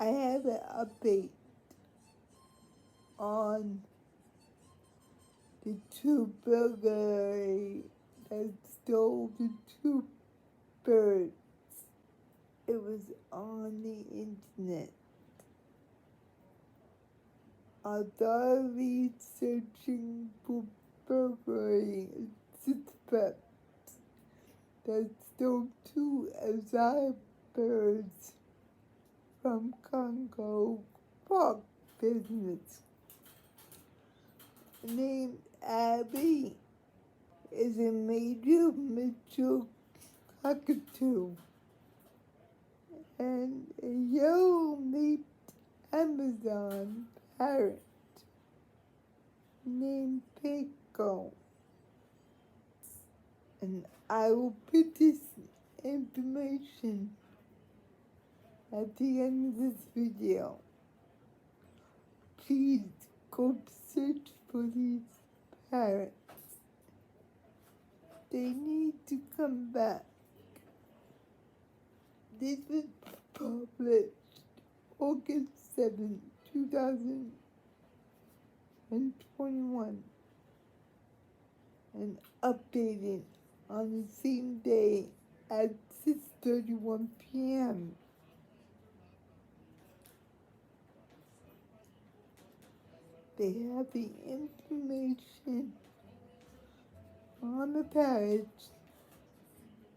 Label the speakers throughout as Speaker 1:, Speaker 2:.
Speaker 1: I have an update on the two burglary that stole the two birds. It was on the internet. Authorities searching for burglary suspects that stole two exotic birds from Congo Park business. Named Abby is a major Mitchell cockatoo and a yellow-naped Amazon parrot named Pico. And I will put this information at the end of this video. Please go search for these parrots. They need to come back. This was published August 7, 2021 and updated on the same day at 6:31 p.m. They have the information on the parrots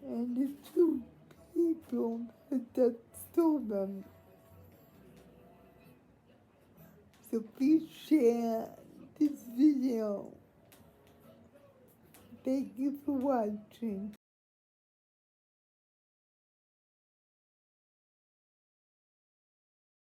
Speaker 1: and the two people that stole them. So please share this video. Thank you for watching.